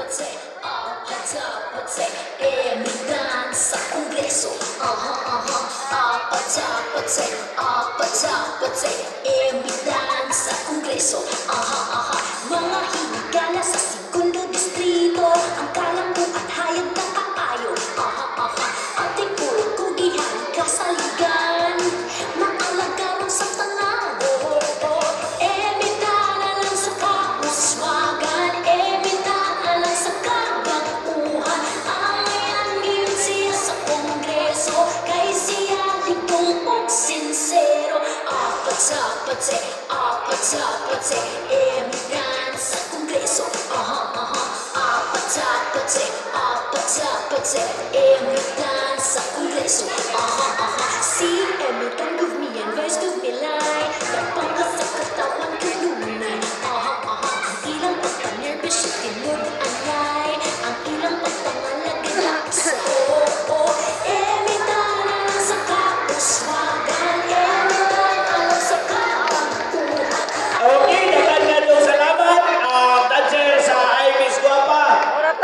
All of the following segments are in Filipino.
apate, emitan sa Kongreso. Apate, emitan sa Kongreso. Mga hinigala sa segundo distrito, ang kalambo at hayag na kaayo. Ating kugihan kasaligan, maalagaran sa tanan. Emitan na lang sa kauswagan, emitan na lang sa kabaguhan. Ang yun siya sa Kongreso, kay siya ligong og sincero. Apate, emitan sa Kongreso. Apate, emitan sa Kongreso. Si emitan give me advice, give me line. Napangkas sa katawan kanunay. Ang ilang pagpanervous siya tinod anay. Ang ilang pagpangalaga sa emitan na lang sa kauswagan, emitan na lang sa kabaguhan. Okay, dagan salamat. Dancer sa Imis Guapa.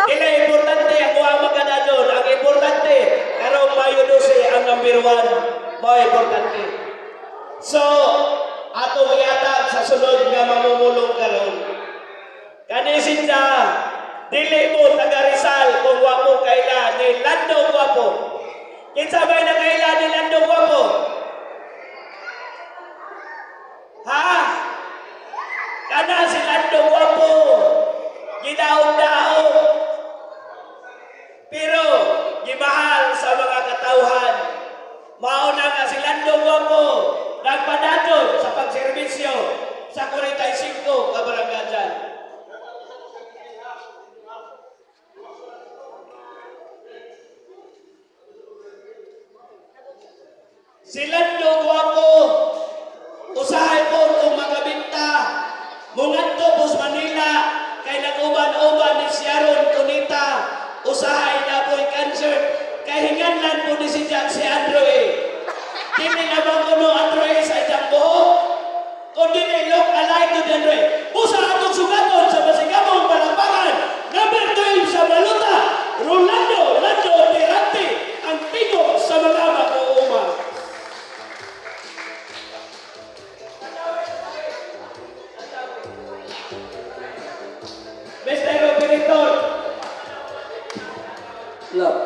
Ila importante ang mga maganda doon. Ang importante, karong Mayo 12 ang number 1. Mo importante. So, atong iatag sa sunod nga mamumulong karon. Kanisin sa dili mo taga Rizal kung wa mo kaila ni Lando Guapo. Kinsa ba na kaila ni Lando Guapo? Ha? Kana si Lando Guapo. Gidaog-daog. Pero gimahal sa mga katauhan. Mauna nga si Lando Guapo nagpadadon sa pagserbisyo sa 45 ka barangay. Si Lando Guapo usahay po kung magabinta mungadto po sa Manila kay nag-uban-uban ni Sharon Cunita usahay na po'y cancer kay hinganlan po ni si Andrew Kini na bang kuno Andrew sa isang buhok kundi na look alike to Andrew usa atong sugaton sa masigamong palakpakan number 12 sa Baluta Rolando Tirante ang tingog sa mga mag-uuma. Mr. Operator. Love.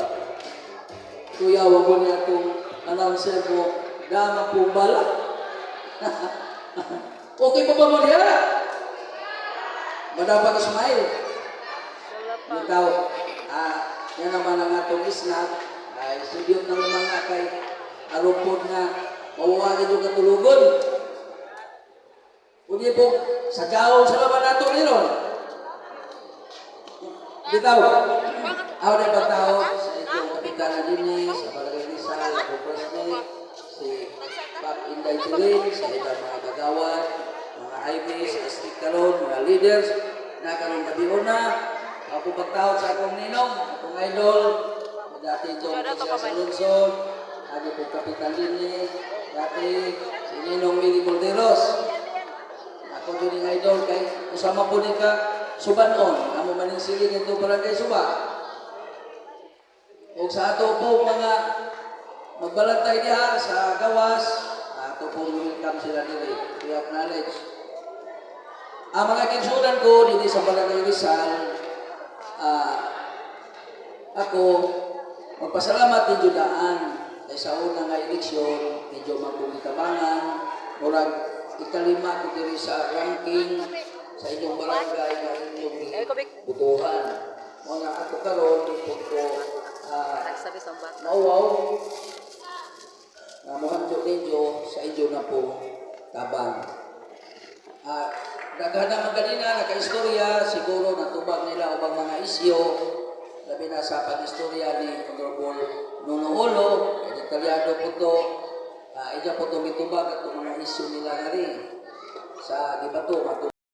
Kuya, wag mo niya itong announcer mo. Dama pong bala. Okay pa ba mo niya? Madapat ka smile. Ikaw, yan naman ang atong isnap. Ay, sudyot ng mga kay arupod na mawawagin yung katulugon. Kundi po, sadyaw sa laman nato niron. Bitaw, ako na ipagtao sa itong kapitana din sa Barangay Rizal, ako President, si Pap Inday Tilin, sa ibang mga kagawad, mga IBs, District Kalon, mga leaders, na karong gabi na, ako pagtao sa akong ninong, akong idol, dati itong sa Lungsod, ako po kapitan din dati si Ninong Mili Corderos. Ako din yung idol, kay usama po ni ka, Subanon, amo maning siling ito barangay Suba. O sa ato po mga magbalantay diha sa gawas, ato po welcome sila dili. We acknowledge. Ang mga kinsunan ko dito sa Barangay Rizal, ako magpasalamat din judaan kay sa unang nga eleksyon, medyo magpumitabangan, murag ikalima ko diri sa ranking sa inyong barangay na inyong butuhan. Mga ako karon dito ko nauwaw na muhandyo ninyo sa inyo na po tabang. Daghan naman kanina, naka-istorya, siguro natubag nila ubang mga isyo, labi na sa pag-istorya ni Honorable Nunuholo, detalyado po ito, iya po itong itubag at mga isyo nila na rin sa debato.